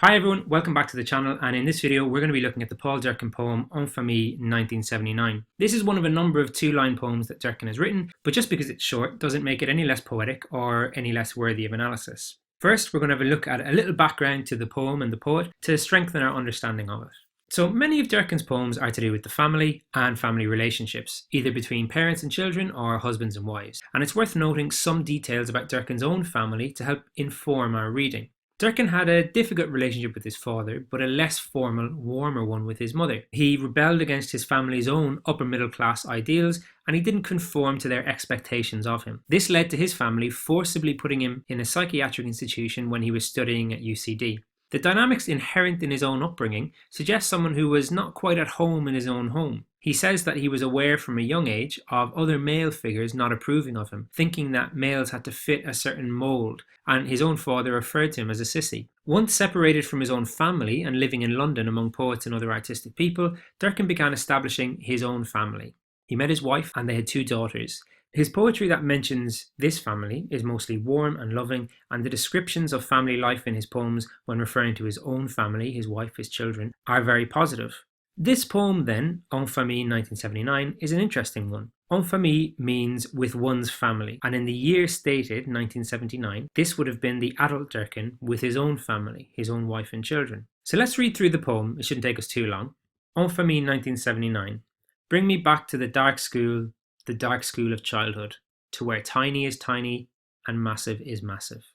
Hi everyone, welcome back to the channel, and in this video we're going to be looking at the Paul Durcan poem En Famille 1979. This is one of a number of two-line poems that Durcan has written, but just because it's short doesn't make it any less poetic or any less worthy of analysis. First, we're going to have a look at a little background to the poem and the poet to strengthen our understanding of it. So many of Durcan's poems are to do with the family and family relationships, either between parents and children or husbands and wives. And it's worth noting some details about Durcan's own family to help inform our reading. Durcan had a difficult relationship with his father, but a less formal, warmer one with his mother. He rebelled against his family's own upper middle class ideals, and he didn't conform to their expectations of him. This led to his family forcibly putting him in a psychiatric institution when he was studying at UCD. The dynamics inherent in his own upbringing suggest someone who was not quite at home in his own home. He says that he was aware from a young age of other male figures not approving of him, thinking that males had to fit a certain mould, and his own father referred to him as a sissy. Once separated from his own family and living in London among poets and other artistic people, Durcan began establishing his own family. He met his wife and they had two daughters. His poetry that mentions this family is mostly warm and loving, and the descriptions of family life in his poems when referring to his own family, his wife, his children, are very positive. This poem then, En Famille 1979, is an interesting one. En famille means with one's family, and in the year stated, 1979, this would have been the adult Durcan with his own family, his own wife and children. So let's read through the poem, it shouldn't take us too long. En Famille 1979. Bring me back to the dark school of childhood, to where tiny is tiny and massive is massive.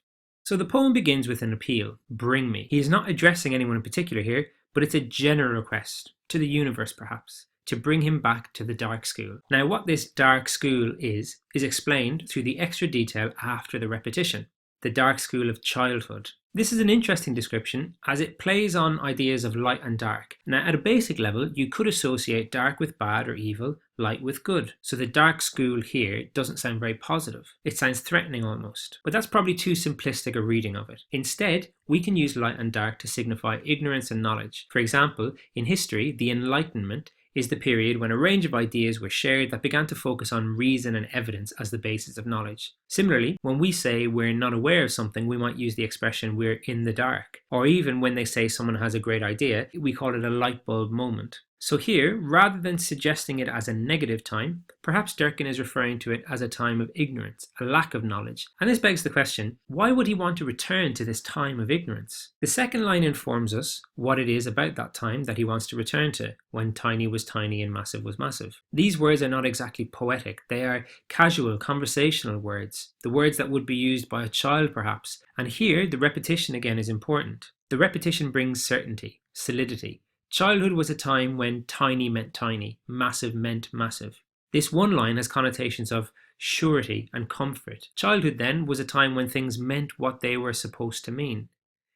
So the poem begins with an appeal, bring me. He is not addressing anyone in particular here, but it's a general request, to the universe perhaps, to bring him back to the dark school. Now what this dark school is explained through the extra detail after the repetition. The dark school of childhood. This is an interesting description as it plays on ideas of light and dark. Now at a basic level, you could associate dark with bad or evil, light with good. So the dark school here doesn't sound very positive. It sounds threatening almost. But that's probably too simplistic a reading of it. Instead, we can use light and dark to signify ignorance and knowledge. For example, in history, the Enlightenment is the period when a range of ideas were shared that began to focus on reason and evidence as the basis of knowledge. Similarly, when we say we're not aware of something, we might use the expression we're in the dark. Or even when they say someone has a great idea, we call it a light bulb moment. So here, rather than suggesting it as a negative time, perhaps Durcan is referring to it as a time of ignorance, a lack of knowledge. And this begs the question, why would he want to return to this time of ignorance? The second line informs us what it is about that time that he wants to return to, when tiny was tiny and massive was massive. These words are not exactly poetic, they are casual, conversational words, the words that would be used by a child perhaps. And here, the repetition again is important. The repetition brings certainty, solidity. Childhood was a time when tiny meant tiny, massive meant massive. This one line has connotations of surety and comfort. Childhood then was a time when things meant what they were supposed to mean.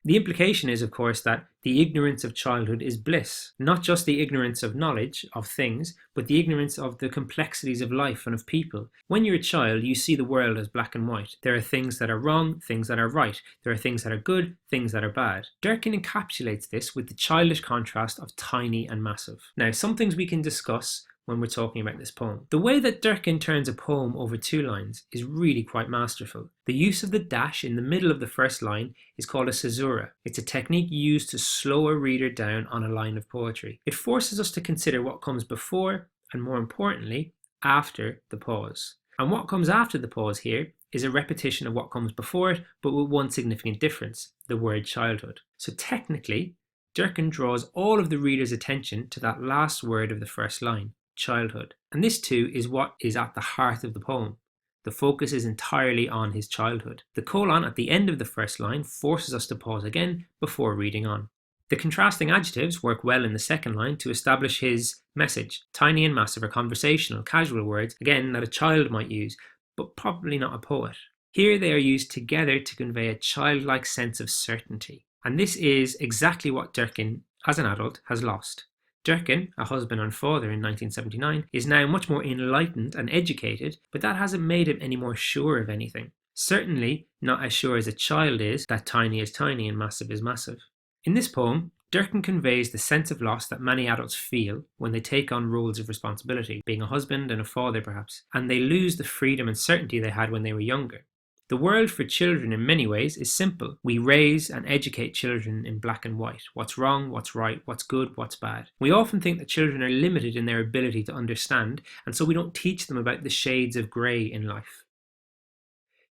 The implication is, of course, that the ignorance of childhood is bliss. Not just the ignorance of knowledge, of things, but the ignorance of the complexities of life and of people. When you're a child, you see the world as black and white. There are things that are wrong, things that are right. There are things that are good, things that are bad. Durcan encapsulates this with the childish contrast of tiny and massive. Now, some things we can discuss when we're talking about this poem. The way that Durcan turns a poem over two lines is really quite masterful. The use of the dash in the middle of the first line is called a caesura. It's a technique used to slow a reader down on a line of poetry. It forces us to consider what comes before and, more importantly, after the pause. And what comes after the pause here is a repetition of what comes before it, but with one significant difference, the word childhood. So technically, Durcan draws all of the reader's attention to that last word of the first line, childhood. And this too is what is at the heart of the poem. The focus is entirely on his childhood. The colon at the end of the first line forces us to pause again before reading on. The contrasting adjectives work well in the second line to establish his message. Tiny and massive are conversational, casual words, again, that a child might use, but probably not a poet. Here they are used together to convey a childlike sense of certainty. And this is exactly what Durcan, as an adult, has lost. Durcan, a husband and father in 1979, is now much more enlightened and educated, but that hasn't made him any more sure of anything. Certainly not as sure as a child is that tiny is tiny and massive is massive. In this poem, Durcan conveys the sense of loss that many adults feel when they take on roles of responsibility, being a husband and a father perhaps, and they lose the freedom and certainty they had when they were younger. The world for children in many ways is simple. We raise and educate children in black and white. What's wrong, what's right, what's good, what's bad. We often think that children are limited in their ability to understand, and so we don't teach them about the shades of grey in life.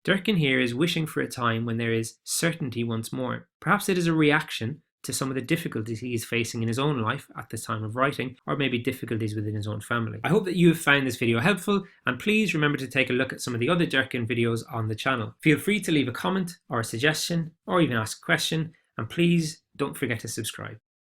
Durcan here is wishing for a time when there is certainty once more. Perhaps it is a reaction to some of the difficulties he is facing in his own life at the time of writing, or maybe difficulties within his own family. I hope that you have found this video helpful, and please remember to take a look at some of the other Durcan videos on the channel. Feel free to leave a comment or a suggestion, or even ask a question, and please don't forget to subscribe.